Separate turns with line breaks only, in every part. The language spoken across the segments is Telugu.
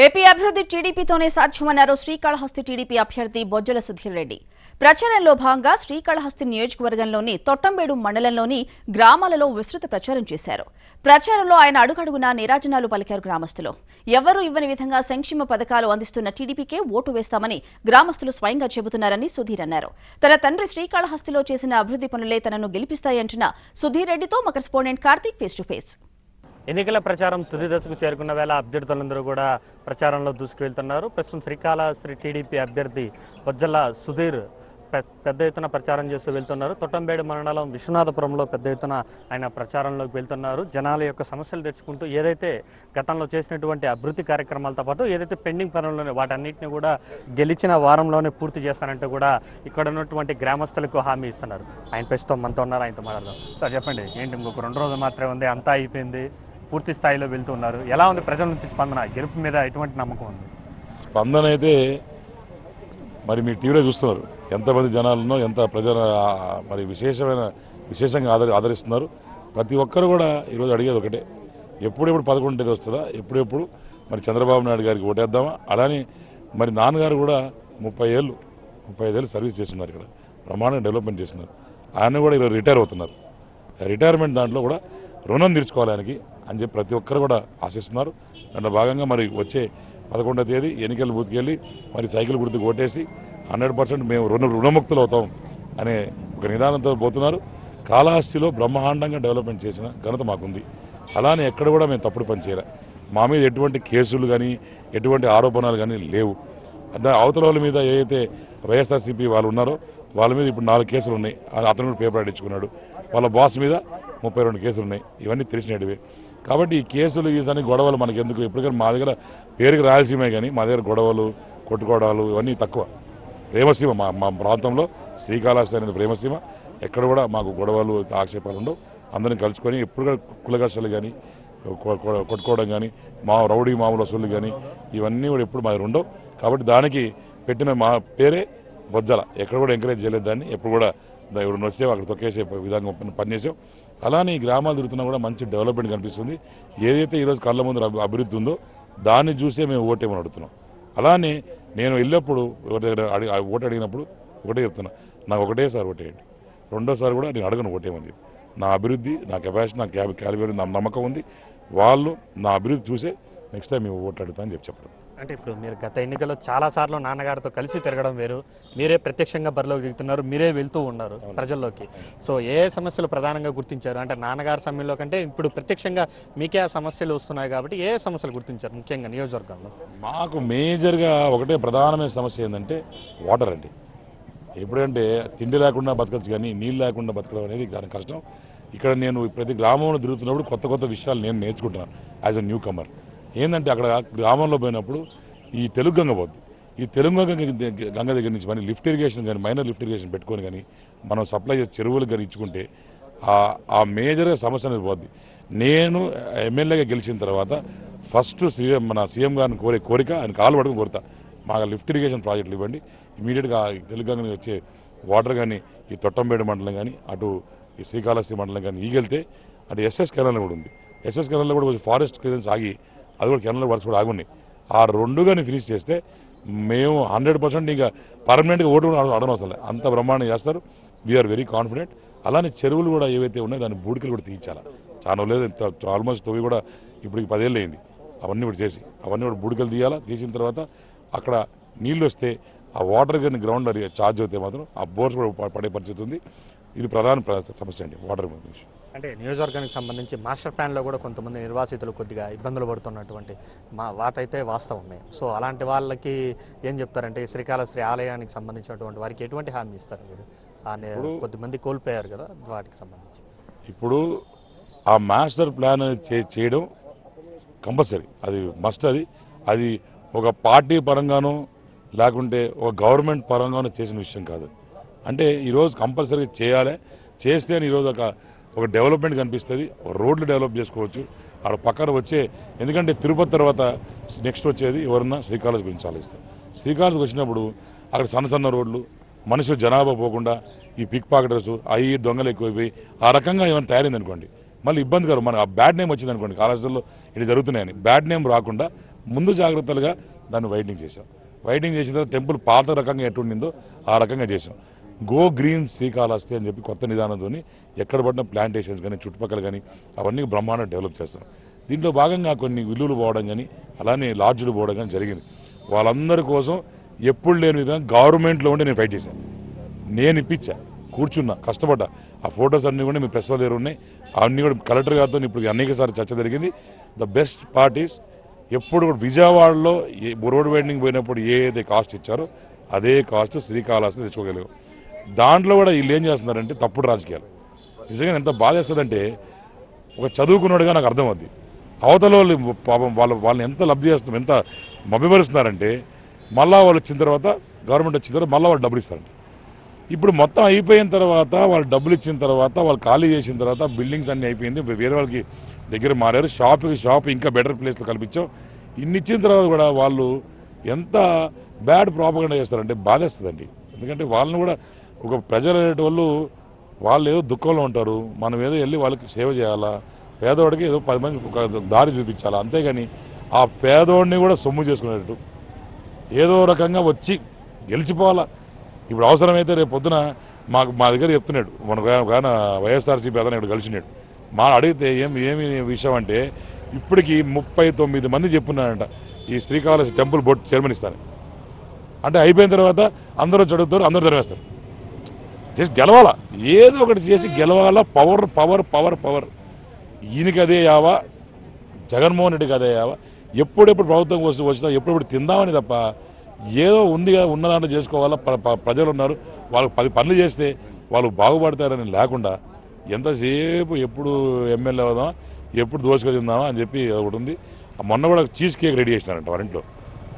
ఏపీ అభివృద్ధి టీడీపీతోనే సాధ్యమన్నారు శ్రీకాళహస్తి టీడీపీ అభ్యర్థి బొజ్జల సుధీర్ రెడ్డి. ప్రచారంలో భాగంగా శ్రీకాళహస్తి నియోజకవర్గంలోని తొట్టంబేడు మండలంలోని గ్రామాలలో విస్తృత ప్రచారం చేశారు. ప్రచారంలో ఆయన అడుగడుగునా నీరాజనాలు పలికారు. గ్రామస్తులు ఎవరూ ఇవ్వని విధంగా సంక్షేమ పథకాలు అందిస్తున్న టీడీపీకే ఓటు వేస్తామని గ్రామస్తులు స్వయంగా చెబుతున్నారని సుధీర్ అన్నారు. తన తండ్రి శ్రీకాళహస్తిలో చేసిన అభివృద్ధి పనులే తనను గెలిపిస్తాయంటున్న సుధీర్ రెడ్డితో మా correspondent Karthik face to face.
ఎన్నికల ప్రచారం తుది దశకు చేరుకున్న వేళ అభ్యర్థులందరూ కూడా ప్రచారంలో దూసుకువెళ్తున్నారు. ప్రస్తుతం శ్రీకాళహస్తి టీడీపీ అభ్యర్థి బొజ్జల సుధీర్ పెద్ద ఎత్తున ప్రచారం చేస్తూ వెళ్తున్నారు. తొట్టంబేడు మండలం విశ్వనాథపురంలో పెద్ద ఎత్తున ఆయన ప్రచారంలోకి వెళ్తున్నారు. జనాల యొక్క సమస్యలు తెచ్చుకుంటూ ఏదైతే గతంలో చేసినటువంటి అభివృద్ధి కార్యక్రమాలతో పాటు ఏదైతే పెండింగ్ పనులు వాటన్నిటిని కూడా గెలిచిన వారంలోనే పూర్తి చేస్తానంటూ కూడా ఇక్కడ ఉన్నటువంటి గ్రామస్తులకు హామీ ఇస్తున్నారు. ఆయన ప్రస్తుతం మనతో ఉన్నారు, ఆయనతో మాట్లాడదాం. సార్ చెప్పండి, ఏంటి ఇంకొక 2 రోజులు మాత్రమే ఉంది, అంతా అయిపోయింది, పూర్తి స్థాయిలో వెళ్తున్నారు. ఎలా ఉంది ప్రజల నుంచి స్పందన? గెలుపు మీద ఎటువంటి నమ్మకం ఉంది?
స్పందన అయితే మరి మీ టీవీలో చూస్తున్నారు ఎంతమంది జనాలను, ఎంత ప్రజల మరి విశేషంగా ఆదరిస్తున్నారు. ప్రతి ఒక్కరు కూడా ఈరోజు అడిగేది ఒకటే, ఎప్పుడెప్పుడు 11 తేదీ వస్తుందా, ఎప్పుడెప్పుడు మరి చంద్రబాబు నాయుడు గారికి ఓటేద్దామా. అలానే మరి నాన్నగారు కూడా 35 ఏళ్ళు సర్వీస్ చేస్తున్నారు, ఇక్కడ బ్రహ్మాండంగా డెవలప్మెంట్ చేస్తున్నారు. ఆయన కూడా ఈరోజు రిటైర్ అవుతున్నారు. రిటైర్మెంట్ దాంట్లో కూడా రుణం తీర్చుకోవడానికి అని చెప్పి ప్రతి ఒక్కరు కూడా ఆశిస్తున్నారు. దాంట్లో భాగంగా మరి వచ్చే 11వ తేదీ ఎన్నికల బూత్కి వెళ్ళి మరి సైకిల్ గుర్తుకు ఓటేసి 100% మేము రుణముక్తులు అవుతాం అనే ఒక నిదానంతో పోతున్నారు. కాళహస్తిలో బ్రహ్మాండంగా డెవలప్మెంట్ చేసిన ఘనత మాకుంది. అలానే ఎక్కడ కూడా మేము తప్పుడు పని చేయలే. మా మీద ఎటువంటి కేసులు కానీ ఎటువంటి ఆరోపణలు కానీ లేవు. అవతల వాళ్ళ మీద ఏదైతే వైఎస్ఆర్సీపీ వాళ్ళు ఉన్నారో వాళ్ళ మీద ఇప్పుడు 4 కేసులు ఉన్నాయి. అతను కూడా పేపర్ అడిచుకున్నాడు. వాళ్ళ బాస్ మీద 32 కేసులు ఉన్నాయి. ఇవన్నీ తెలిసినవి. కాబట్టి ఈ కేసులు ఈసారి గొడవలు మనకి ఎందుకు? ఎప్పటికైనా మా దగ్గర పేరుకి రాయలసీమే కానీ మా దగ్గర గొడవలు కొట్టుకోవడాలు ఇవన్నీ తక్కువ. ప్రేమసీమ మా ప్రాంతంలో శ్రీకాళహస్తి అనేది ప్రేమసీమ. ఎక్కడ కూడా మాకు గొడవలు ఆక్షేపాలు ఉండవు. అందరిని కలుసుకొని ఎప్పుడు కూడా కులఘర్షలు కానీ కొట్టుకోవడం కానీ మా రౌడీ మామూలు వసూళ్ళు కానీ ఇవన్నీ కూడా ఎప్పుడు మా దగ్గర ఉండవు. కాబట్టి దానికి పెట్టిన మా పేరే బొజ్జల. ఎక్కడ కూడా ఎంకరేజ్ చేయలేదు దాన్ని. ఎప్పుడు కూడా ఎవరు నచ్చావు అక్కడ తొక్కేసే విధంగా పనిచేసాం. అలానే ఈ గ్రామాలు తిరుగుతున్నా కూడా మంచి డెవలప్మెంట్ కనిపిస్తుంది. ఏదైతే ఈరోజు కళ్ళ ముందు అభివృద్ధి ఉందో దాన్ని చూసే మేము ఓటేమని అడుగుతున్నాం. అలానే నేను వెళ్ళినప్పుడు ఓటు అడిగినప్పుడు ఒకటే చెప్తున్నా, నాకు ఒకటేసారి ఓటేయండి, రెండోసారి కూడా నేను అడగను ఓటేయమని చెప్పి. నా అభివృద్ధి, నా కెపాసిటీ, నా క్యాలిబర్, నా నమ్మకం ఉంది. వాళ్ళు నా అభివృద్ధి చూసే నెక్స్ట్ టైం మేము ఓటు అడుగుతా అని చెప్పడం.
అంటే ఇప్పుడు మీరు గత ఎన్నికల్లో చాలాసార్లు నాన్నగారితో కలిసి తిరగడం వేరు, మీరే ప్రత్యక్షంగా బరిలోకి దిగుతున్నారు, మీరే వెళ్తూ ఉన్నారు ప్రజల్లోకి. సో ఏ సమస్యలు ప్రధానంగా గుర్తించారు? అంటే నాన్నగారి సమయంలో కంటే ఇప్పుడు ప్రత్యక్షంగా మీకే ఆ సమస్యలు వస్తున్నాయి కాబట్టి ఏ సమస్యలు గుర్తించారు ముఖ్యంగా నియోజకవర్గంలో?
మాకు మేజర్గా ఒకటే ప్రధానమైన సమస్య ఏంటంటే వాటర్ అండి. ఎప్పుడంటే తిండి లేకుండా బతకచ్చు కానీ నీళ్ళు లేకుండా బతకడం అనేది చాలా కష్టం. ఇక్కడ నేను ప్రతి గ్రామంలో తిరుగుతున్నప్పుడు కొత్త విషయాలు నేను నేర్చుకుంటున్నాను యాజ్ అ న్యూ కమర్. ఏంటంటే అక్కడ గ్రామంలో పోయినప్పుడు ఈ తెలుగు గంగ పోద్ది. ఈ తెలుగు గంగ దగ్గర నుంచి మన లిఫ్ట్ ఇరిగేషన్ కానీ మైనర్ లిఫ్ట్ ఇరిగేషన్ పెట్టుకొని కానీ మనం సప్లై చేసే చెరువులకు కానీ ఇచ్చుకుంటే ఆ మేజర్గా సమస్య అనేది పోద్ది. నేను ఎమ్మెల్యేగా గెలిచిన తర్వాత ఫస్ట్ మన సీఎం గారిని కోరిక ఆయన కాలు పట్టుకుని కోరుతా, మాకు లిఫ్ట్ ఇరిగేషన్ ప్రాజెక్టులు ఇవ్వండి. ఇమీడియట్గా తెలుగు గంగ వచ్చే వాటర్ కానీ ఈ తొట్టంబేడు మండలం కానీ అటు ఈ శ్రీకాళహస్తి మండలం కానీ ఈగెళ్తే అటు ఎస్ఎస్ కెనాల్ కూడా ఉంది. ఎస్ఎస్ కెనాల్లో కూడా ఫారెస్ట్ క్లియరెన్స్ ఆగి అది కూడా కెనాల్ వర్క్స్ కూడా ఆగున్నాయి. ఆ 2 కానీ ఫినిష్ చేస్తే మేము 100% ఇంకా పర్మనెంట్గా ఓటు కూడా అడనవసరం లేదు, అంత బ్రహ్మాండం చేస్తారు. We are very confident. అలానే చెరువులు కూడా ఏవైతే ఉన్నాయో దాన్ని బూడికలు కూడా తీయించాలి. చాలా లేదు, ఆల్మోస్ట్ తొవి కూడా ఇప్పటికి 10 ఏళ్ళు అయింది. అవన్నీ కూడా చేసి అవన్నీ కూడా బూడికలు తీయాలా. తీసిన తర్వాత అక్కడ నీళ్ళు వస్తే ఆ వాటర్ కానీ గ్రౌండ్ ఛార్జ్ అవుతే మాత్రం ఆ బోర్స్ కూడా పడే పరిస్థితి ఉంది. ఇది ప్రధాన సమస్య అండి, వాటర్ విషయం.
అంటే నియోజకవర్గానికి సంబంధించి మాస్టర్ ప్లాన్లో కూడా కొంతమంది నిర్వాసితులు కొద్దిగా ఇబ్బందులు పడుతున్నటువంటి వాటైతే వాస్తవమే. సో అలాంటి వాళ్ళకి ఏం చెప్తారంటే శ్రీకాళహస్తి ఆలయానికి సంబంధించినటువంటి వారికి ఎటువంటి హామీ ఇస్తారు మీరు? కొద్దిమంది కోల్పోయారు కదా వాటికి సంబంధించి.
ఇప్పుడు ఆ మాస్టర్ ప్లాన్ చేయడం కంపల్సరీ, అది మస్ట్. అది ఒక పార్టీ పరంగానో లేకుంటే ఒక గవర్నమెంట్ పరంగానో చేసిన విషయం కాదు. అంటే ఈరోజు కంపల్సరీ చేయాలి. చేస్తే ఈరోజు ఒక డెవలప్మెంట్ కనిపిస్తుంది. రోడ్లు డెవలప్ చేసుకోవచ్చు అక్కడ పక్కన వచ్చే. ఎందుకంటే తిరుపతి తర్వాత నెక్స్ట్ వచ్చేది ఎవరన్నా శ్రీకాళహస్తి గురించి ఆలోచిస్తాం. శ్రీకాళహస్తి వచ్చినప్పుడు అక్కడ సన్న రోడ్లు, మనుషులు జనాభా పోకుండా ఈ పిక్ పాకెటర్స్ అవి దొంగలు ఎక్కువైపోయి ఆ రకంగా ఏమైనా తయారైంది అనుకోండి, మళ్ళీ ఇబ్బందికరం. మనకు ఆ బ్యాడ్ నేమ్ వచ్చింది అనుకోండి, కాళహస్తిలో ఇది జరుగుతున్నాయని బ్యాడ్ నేమ్ రాకుండా ముందు జాగ్రత్తలుగా దాన్ని వైడనింగ్ చేసాం. వైడనింగ్ చేసిన తర్వాత టెంపుల్ పాత రకంగా ఎటుండిందో ఆ రకంగా చేసాం. గో గ్రీన్ శ్రీకాళహస్తి అని చెప్పి కొత్త నిదానంతో ఎక్కడ పడిన ప్లాంటేషన్స్ కానీ చుట్టుపక్కల కానీ అవన్నీ బ్రహ్మాండంగా డెవలప్ చేస్తాం. దీంట్లో భాగంగా కొన్ని ఇల్లులు పోవడం కానీ అలానే లాడ్జులు పోవడం కానీ జరిగింది. వాళ్ళందరి కోసం ఎప్పుడు లేని విధంగా గవర్నమెంట్లో ఉండి నేను ఫైట్ చేశాను. నేను ఇప్పించా, కూర్చున్నా, కష్టపడ్డా. ఆ ఫొటోస్ అన్నీ కూడా మీ ప్రెస్ వాళ్ళ దగ్గర ఉన్నాయి. అవన్నీ కూడా కలెక్టర్ గారితో ఇప్పుడు అనేకసార్లు చర్చ జరిగింది. ద బెస్ట్ పార్ట్ ఈస్ ఎప్పుడు కూడా విజయవాడలో రోడ్ వైండింగ్ పోయినప్పుడు ఏదైతే కాస్ట్ ఇచ్చారో అదే కాస్ట్ శ్రీకాళహస్తి తెచ్చుకోగలిగాం. దాంట్లో కూడా వీళ్ళు ఏం చేస్తున్నారంటే తప్పుడు రాజకీయాలు. నిజంగా ఎంత బాధేస్తుందంటే ఒక చదువుకున్నాడుగా నాకు అర్థమవుద్ది. అవతల వాళ్ళు పాపం వాళ్ళని ఎంత లబ్ధి చేస్తున్నాం, ఎంత మభ్యపరుస్తున్నారంటే మళ్ళా వాళ్ళు వచ్చిన తర్వాత గవర్నమెంట్ వచ్చిన తర్వాత మళ్ళీ వాళ్ళు డబ్బులు ఇస్తారంట. ఇప్పుడు మొత్తం అయిపోయిన తర్వాత వాళ్ళు డబ్బులు ఇచ్చిన తర్వాత వాళ్ళు ఖాళీ చేసిన తర్వాత బిల్డింగ్స్ అన్నీ అయిపోయింది, వేరే వాళ్ళకి దగ్గర మారారు. షాప్ ఇంకా బెటర్ ప్లేస్లో కల్పించాం. ఇన్ని ఇచ్చిన తర్వాత కూడా వాళ్ళు ఎంత బ్యాడ్ ప్రాపగండా చేస్తారంటే బాధేస్తుందండి. ఎందుకంటే వాళ్ళని కూడా ఒక ప్రజలు అనేటోళ్ళు వాళ్ళు ఏదో దుఃఖంలో ఉంటారు, మనం ఏదో వెళ్ళి వాళ్ళకి సేవ చేయాలా, పేదవాడికి ఏదో 10 మంది ఒక దారి చూపించాలా. అంతేగాని ఆ పేదవాడిని కూడా సొమ్ము చేసుకునేటట్టు ఏదో రకంగా వచ్చి గెలిచిపోవాలా. ఇప్పుడు అవసరమైతే రేపు పొద్దున మా దగ్గర చెప్తున్నాడు, మన వైఎస్ఆర్సీపీ అతను ఇక్కడ కలిసినాడు. అడిగితే ఏమి విషయం అంటే ఇప్పటికీ 39 మంది చెప్పున్నారంట ఈ శ్రీకాళహస్తి టెంపుల్ బోర్డు చైర్మన్ ఇస్తాను. అంటే అయిపోయిన తర్వాత అందరూ చదువుతారు, అందరూ ధర్మేస్తారు. చేసి గెలవాలా, ఏదో ఒకటి చేసి గెలవాలా. Power power power power. ఈయనకి అదే యావా, జగన్మోహన్ రెడ్డికి అదే యావా. ఎప్పుడెప్పుడు ప్రభుత్వం వచ్చినా ఎప్పుడెప్పుడు తిందామని తప్ప ఏదో ఉంది కదా ఉన్న దాంట్లో చేసుకోవాలా. ప్రజలు ఉన్నారు, వాళ్ళకి 10 పనులు చేస్తే వాళ్ళు బాగుపడతారని లేకుండా ఎంతసేపు ఎప్పుడు ఎమ్మెల్యే అవుదామా, ఎప్పుడు దోచుకు తిందామా అని చెప్పి ఒకటి ఉంది. మొన్న కూడా చీజ్ కేక్ రెడీ చేసినారంట వారింట్లో.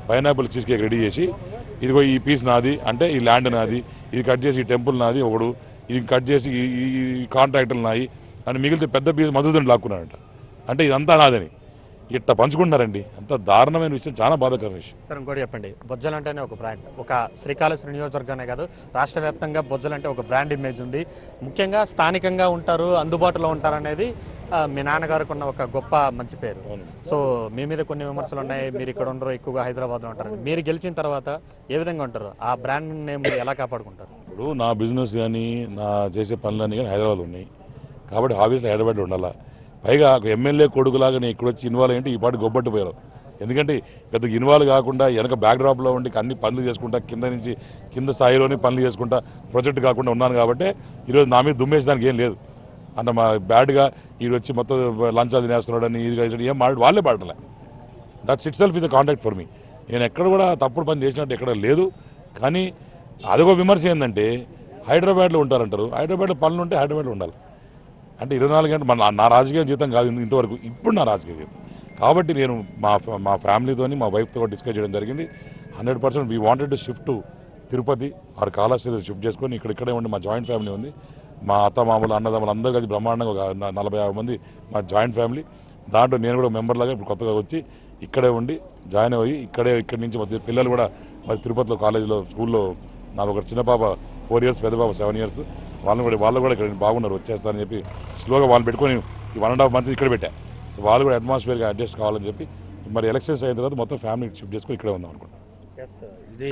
పైనాపిల్ చీజ్ కేక్ రెడీ చేసి ఇదిగో ఈ పీస్ నాది అంటే ఈ ల్యాండ్ నాది, ఇది కట్ చేసి ఈ టెంపుల్ నాది ఒకడు, ఇది కట్ చేసి ఈ కాంట్రాక్టర్లు నాయి అని మిగిలితే పెద్ద పీస్ మధుదండి లాక్కున్నారంట. అంటే ఇదంతా నాదని ఇట్లా పంచుకుంటున్నారండి. అంత దారుణమైన విషయం, చాలా బాధాకరమైన విషయం.
సార్ ఇంకోటి చెప్పండి, బొజ్జలు అంటేనే ఒక బ్రాండ్, ఒక శ్రీకాళహస్తి నియోజకవర్గానే కాదు రాష్ట్ర వ్యాప్తంగా బొజ్జలు అంటే ఒక బ్రాండ్ ఇమేజ్ ఉంది. ముఖ్యంగా స్థానికంగా ఉంటారు, అందుబాటులో ఉంటారు అనేది మీ నాన్నగారికి ఉన్న ఒక గొప్ప మంచి పేరు. సో మీ మీద కొన్ని విమర్శలు ఉన్నాయి, మీరు ఇక్కడ ఉండరు, ఎక్కువగా హైదరాబాద్లో ఉంటారు. మీరు గెలిచిన తర్వాత ఏ విధంగా ఉంటారు, ఆ బ్రాండ్ నేమ్ ఎలా కాపాడుకుంటారు?
ఇప్పుడు నా బిజినెస్ కానీ నా చేసే పనులన్నీ కానీ హైదరాబాద్ ఉన్నాయి కాబట్టి ఆఫీస్లో హైదరాబాద్లో ఉండాలా. పైగా ఒక ఎమ్మెల్యే కొడుకులాగా నేను ఇక్కడ వచ్చి ఇన్వాల్వ్ అయ్యంటే ఈ పాటు గొబ్బట్టు పోయారు. ఎందుకంటే పెద్దగా ఇన్వాల్వ్ కాకుండా వెనక బ్యాక్డ్రాప్లో ఉండి అన్ని పనులు చేసుకుంటా, కింద స్థాయిలోనే పనులు చేసుకుంటా ప్రొజెక్ట్ కాకుండా ఉన్నాను కాబట్టి ఈరోజు నా మీద దుమ్మేసడానికి ఏం లేదు. అంటే మా బ్యాడ్గా వీడు వచ్చి మొత్తం లంచాలు తినేస్తున్నాడని ఇది ఏం వాళ్ళే పాడలే. That's it self is a contact for me. నేను ఎక్కడ కూడా తప్పుడు పని చేసినట్టు ఎక్కడ లేదు. కానీ అదొక విమర్శ ఏంటంటే హైదరాబాద్లో ఉంటారంటారు, హైదరాబాద్లో పనులు ఉంటే హైదరాబాద్లో ఉండాలి. అంటే 24 గంటలు నా రాజకీయ జీవితం కాదు ఇంతవరకు, ఇప్పుడు నా రాజకీయ జీవితం కాబట్టి నేను మా ఫ్యామిలీతో మా వైఫ్తో డిస్కస్ చేయడం జరిగింది. 100% we wanted to shift to Tirupati or Kalahasti shift చేసుకొని ఇక్కడే ఉండి మా జాయింట్ ఫ్యామిలీ ఉంది. మా అత్తమామలు అన్నదమ్ములు అందరూ కలిసి బ్రహ్మాండంగా ఒక 40-50 మంది మా జాయింట్ ఫ్యామిలీ. దాంట్లో నేను కూడా మెంబర్ లాగా ఇప్పుడు కొత్తగా వచ్చి ఇక్కడే ఉండి జాయిన్ అయ్యి ఇక్కడి నుంచి మరి పిల్లలు కూడా మరి తిరుపతిలో కాలేజీలో స్కూల్లో నాకు ఒక చిన్న పాప 4 years, పెద్ద పాప 7 years. వాళ్ళు కూడా ఇక్కడ బాగున్నారు, వచ్చేస్తారని చెప్పి స్లోగా వాళ్ళు పెట్టుకొని ఈ 1.5 months ఇక్కడ పెట్టా. సో వాళ్ళు కూడా అట్మాస్ఫియర్గా అడ్జస్ట్ కావాలని చెప్పి మరి ఎలక్షన్స్ అయిన తర్వాత మొత్తం ఫ్యామిలీ షిఫ్ట్ చేసుకొని ఇక్కడే ఉందాం అనుకుంటున్నాను.
ఇది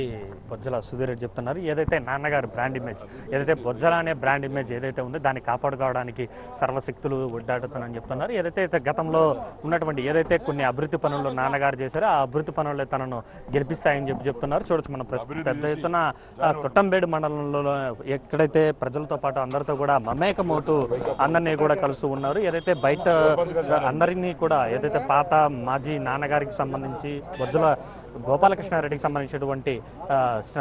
బొజ్జల సుధీర్ రెడ్డి చెప్తున్నారు. ఏదైతే నాన్నగారు బ్రాండ్ ఇమేజ్, ఏదైతే బొజ్జల అనే బ్రాండ్ ఇమేజ్ ఏదైతే ఉందో దాన్ని కాపాడుకోవడానికి సర్వశక్తులు ఒడ్డాడుతానని చెప్తున్నారు. ఏదైతే గతంలో ఉన్నటువంటి ఏదైతే కొన్ని అభివృద్ధి పనులు నాన్నగారు చేశారో ఆ అభివృద్ధి పనులు తనను గెలిపిస్తాయని చెప్తున్నారు. చూడొచ్చు మన పెద్ద ఎత్తున తొట్టంబేడు మండలంలో ఎక్కడైతే ప్రజలతో పాటు అందరితో కూడా మమేకమవుతూ అందరినీ కూడా కలుస్తూ ఉన్నారు. ఏదైతే బయట అందరినీ కూడా ఏదైతే పాత మాజీ నాన్నగారికి సంబంధించి బొజ్జల గోపాలకృష్ణారెడ్డికి సంబంధించినటువంటి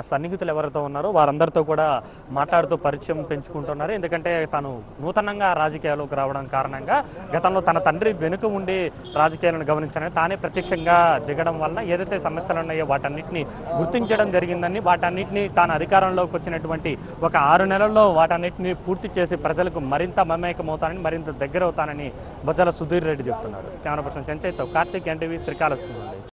సన్నిహితులు ఎవరైతే ఉన్నారో వారందరితో కూడా మాట్లాడుతూ పరిచయం పెంచుకుంటున్నారు. ఎందుకంటే తను నూతనంగా రాజకీయాల్లోకి రావడం కారణంగా గతంలో తన తండ్రి వెనుక ఉండి రాజకీయాలను గమనించాలని తానే ప్రత్యక్షంగా దిగడం వలన ఏదైతే సమస్యలు ఉన్నాయో వాటన్నిటిని గుర్తించడం జరిగిందని, వాటన్నిటిని తాను అధికారంలోకి వచ్చినటువంటి ఒక 6 నెలల్లో వాటన్నిటిని పూర్తి చేసి ప్రజలకు మరింత మమేకమవుతానని, మరింత దగ్గర అవుతానని బొజ్జల సుధీర్ రెడ్డి చెప్తున్నారు. కెమెరా పర్సన్ చెంచయ్తో కార్తీక్, ఎన్టీవీ, శ్రీకాళహస్తి.